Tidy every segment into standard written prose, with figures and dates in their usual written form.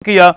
کیا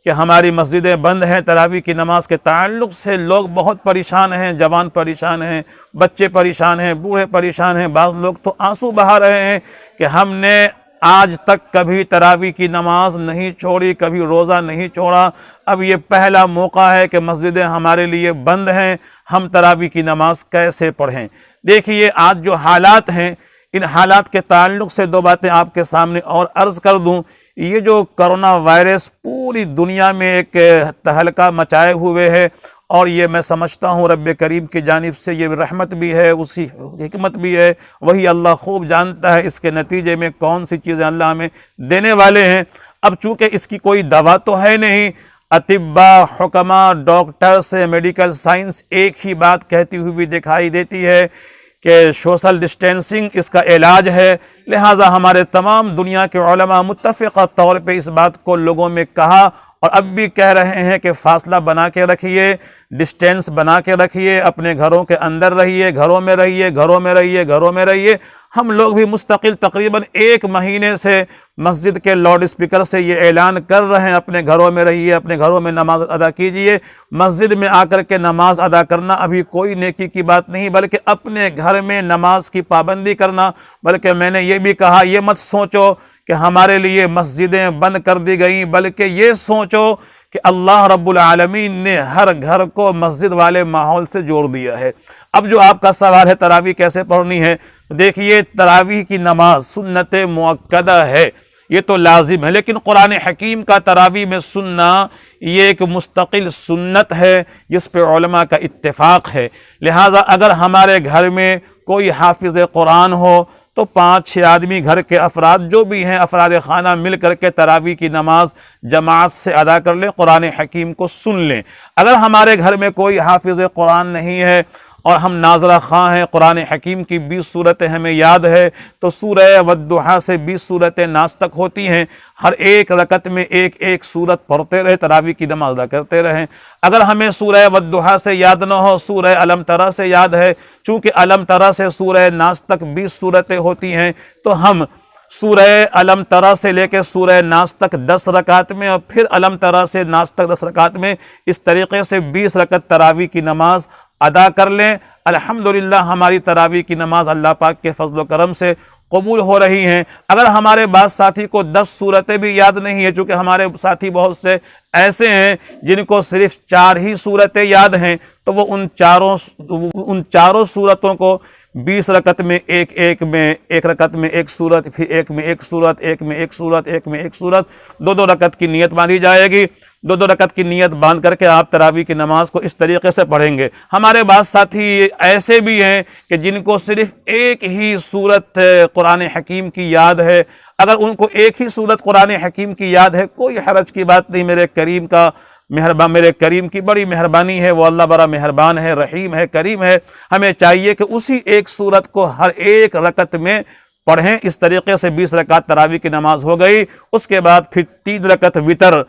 کہ ہماری مسجدیں بند ہیں، تراویح کی نماز کے تعلق سے لوگ بہت پریشان ہیں، جوان پریشان ہیں، بچے پریشان ہیں، بوڑھے پریشان ہیں، بعض لوگ تو آنسو بہا رہے ہیں کہ ہم نے آج تک کبھی تراویح کی نماز نہیں چھوڑی، کبھی روزہ نہیں چھوڑا، اب یہ پہلا موقع ہے کہ مسجدیں ہمارے لیے بند ہیں، ہم تراویح کی نماز کیسے پڑھیں؟ دیکھیے آج جو حالات ہیں، ان حالات کے تعلق سے دو باتیں آپ کے سامنے اور عرض کر دوں۔ یہ جو کرونا وائرس پوری دنیا میں ایک تہلکہ مچائے ہوئے ہے، اور یہ میں سمجھتا ہوں رب کریم کی جانب سے یہ رحمت بھی ہے، اسی حکمت بھی ہے، وہی اللہ خوب جانتا ہے اس کے نتیجے میں کون سی چیزیں اللہ ہمیں دینے والے ہیں۔ اب چونکہ اس کی کوئی دوا تو ہے نہیں، اطباء، حکماء، ڈاکٹرز، میڈیکل سائنس ایک ہی بات کہتی ہوئی دکھائی دیتی ہے کہ سوشل ڈسٹینسنگ اس کا علاج ہے، لہٰذا ہمارے تمام دنیا کے علماء متفقہ طور پہ اس بات کو لوگوں میں کہا اور اب بھی کہہ رہے ہیں کہ فاصلہ بنا کے رکھیے، ڈسٹینس بنا کے رکھیے، اپنے گھروں کے اندر رہیے، گھروں میں رہیے، گھروں میں رہیے، گھروں میں رہیے۔ ہم لوگ بھی مستقل تقریباً 1 مہینے سے مسجد کے لاؤڈ اسپیکر سے یہ اعلان کر رہے ہیں، اپنے گھروں میں رہیے، اپنے گھروں میں نماز ادا کیجئے۔ مسجد میں آ کر کے نماز ادا کرنا ابھی کوئی نیکی کی بات نہیں، بلکہ اپنے گھر میں نماز کی پابندی کرنا۔ بلکہ میں نے یہ بھی کہا، یہ مت سوچو کہ ہمارے لیے مسجدیں بند کر دی گئیں، بلکہ یہ سوچو کہ اللہ رب العالمین نے ہر گھر کو مسجد والے ماحول سے جوڑ دیا ہے۔ اب جو آپ کا سوال ہے تراویح کیسے پڑھنی ہے، دیکھیے تراویح کی نماز سنت مؤکدہ ہے، یہ تو لازم ہے، لیکن قرآن حکیم کا تراویح میں سننا یہ ایک مستقل سنت ہے جس پہ علماء کا اتفاق ہے۔ لہٰذا اگر ہمارے گھر میں کوئی حافظ قرآن ہو تو 5-6 آدمی گھر کے افراد جو بھی ہیں، افراد خانہ مل کر کے تراویح کی نماز جماعت سے ادا کر لیں، قرآن حکیم کو سن لیں۔ اگر ہمارے گھر میں کوئی حافظ قرآن نہیں ہے اور ہم ناظرہ خواں ہیں، قرآن حکیم کی 20 صورتیں ہمیں یاد ہے، تو سورہ والضحیٰ سے 20 صورتیں ناس تک ہوتی ہیں، ہر ایک رکعت میں ایک ایک صورت پڑھتے رہے، تراویح کی نماز ادا کرتے رہیں۔ اگر ہمیں سورہ والضحیٰ سے یاد نہ ہو، سورہ الم ترى سے یاد ہے، چونکہ الم ترى سے سورہ ناس تک 20 صورتیں ہوتی ہیں، تو ہم سورہ الم ترى سے لے کے سورہ ناس تک 10 رکعت میں، اور پھر الم ترى سے ناس تک 10 رکعت میں، اس طریقے سے 20 رکعت تراویح کی نماز ادا کر لیں۔ الحمدللہ ہماری تراویح کی نماز اللہ پاک کے فضل و کرم سے قبول ہو رہی ہیں۔ اگر ہمارے بعض ساتھی کو 10 صورتیں بھی یاد نہیں ہیں، چونکہ ہمارے ساتھی بہت سے ایسے ہیں جن کو صرف 4 ہی صورتیں یاد ہیں، تو وہ ان چاروں صورتوں کو 20 رکعت میں ایک رکعت میں ایک صورت، پھر ایک میں ایک صورت، ایک میں ایک صورت، ایک میں ایک صورت، 2 رکعت کی نیت باندھی جائے گی۔ 2 رکعت کی نیت باندھ کر کے آپ تراویح کی نماز کو اس طریقے سے پڑھیں گے۔ ہمارے بعض ساتھی ایسے بھی ہیں کہ جن کو صرف ایک ہی صورت قرآن حکیم کی یاد ہے۔ اگر ان کو ایک ہی صورت قرآن حکیم کی یاد ہے، کوئی حرج کی بات نہیں، میرے کریم کی بڑی مہربانی ہے، وہ اللہ بڑا مہربان ہے، رحیم ہے، کریم ہے۔ ہمیں چاہیے کہ اسی ایک صورت کو ہر ایک رکعت میں پڑھیں۔ اس طریقے سے 20 رکعت تراویح کی نماز ہو گئی۔ اس کے بعد پھر 3 رکعت وتر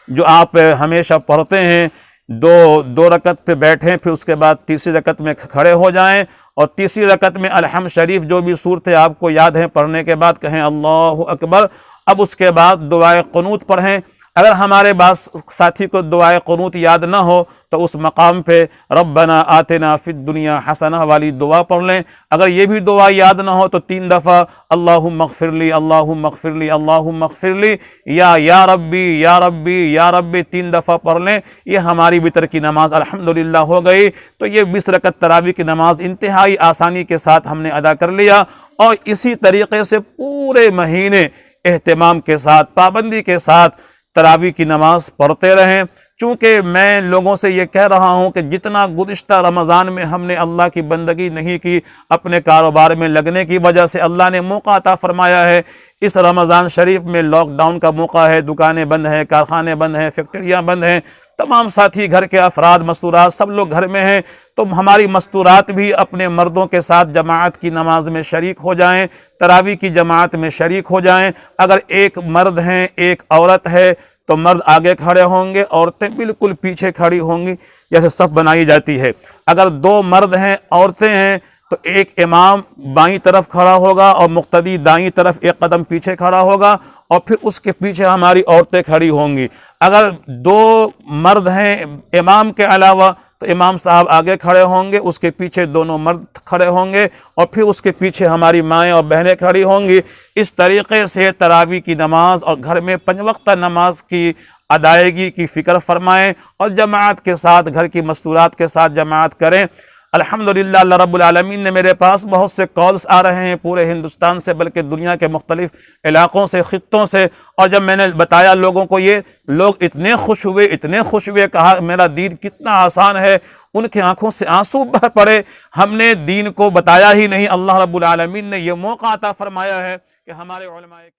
جو آپ ہمیشہ پڑھتے ہیں، 2 رکعت پہ بیٹھیں، پھر اس کے بعد تیسری رکعت میں کھڑے ہو جائیں، اور تیسری رکعت میں الحمد شریف جو بھی صورتیں آپ کو یاد ہیں پڑھنے کے بعد کہیں اللہ اکبر۔ اب اس کے بعد دعائے قنوت پڑھیں۔ اگر ہمارے بعض ساتھی کو دعائے قنوت یاد نہ ہو تو اس مقام پہ ربنا آتنا فی الدنیا حسنہ والی دعا پڑھ لیں۔ اگر یہ بھی دعا یاد نہ ہو تو 3 دفعہ اللہم اغفر لی، اللہم اغفر لی، اللہم اغفر لی، یا ربی یا ربی یا ربی 3 دفعہ پڑھ لیں۔ یہ ہماری وتر کی نماز الحمدللہ ہو گئی۔ تو یہ 20 رکعت تراویح کی نماز انتہائی آسانی کے ساتھ ہم نے ادا کر لیا، اور اسی طریقے سے پورے مہینے اہتمام کے ساتھ، پابندی کے ساتھ تراویح کی نماز پڑھتے رہیں۔ چونکہ میں لوگوں سے یہ کہہ رہا ہوں کہ جتنا گزشتہ رمضان میں ہم نے اللہ کی بندگی نہیں کی، اپنے کاروبار میں لگنے کی وجہ سے اللہ نے موقع عطا فرمایا ہے۔ اس رمضان شریف میں لاک ڈاؤن کا موقع ہے، دکانیں بند ہیں، کارخانے بند ہیں، فیکٹریاں بند ہیں، تمام ساتھی گھر کے افراد مستورات سب لوگ گھر میں ہیں، تو ہماری مستورات بھی اپنے مردوں کے ساتھ جماعت کی نماز میں شریک ہو جائیں، تراویح کی جماعت میں شریک ہو جائیں۔ اگر ایک مرد ہیں، ایک عورت ہے، تو مرد آگے کھڑے ہوں گے، عورتیں بالکل پیچھے کھڑی ہوں گی، جیسے صف بنائی جاتی ہے۔ اگر 2 مرد ہیں، عورتیں ہیں، تو ایک امام بائیں طرف کھڑا ہوگا اور مقتدی دائیں طرف 1 قدم پیچھے کھڑا ہوگا، اور پھر اس کے پیچھے ہماری عورتیں کھڑی ہوں گی۔ اگر دو مرد ہیں امام کے علاوہ تو امام صاحب آگے کھڑے ہوں گے، اس کے پیچھے دونوں مرد کھڑے ہوں گے، اور پھر اس کے پیچھے ہماری مائیں اور بہنیں کھڑی ہوں گی۔ اس طریقے سے تراویح کی نماز اور گھر میں 5 وقتہ نماز کی ادائیگی کی فکر فرمائیں اور جماعت کے ساتھ، گھر کی مستورات کے ساتھ جماعت کریں۔ الحمدللہ اللہ رب العالمین نے میرے پاس بہت سے کالز آ رہے ہیں پورے ہندوستان سے، بلکہ دنیا کے مختلف علاقوں سے، خطوں سے، اور جب میں نے بتایا لوگوں کو یہ، لوگ اتنے خوش ہوئے، کہا میرا دین کتنا آسان ہے، ان کی آنکھوں سے آنسو بہہ پڑے۔ ہم نے دین کو بتایا ہی نہیں، اللہ رب العالمین نے یہ موقع عطا فرمایا ہے کہ ہمارے علماء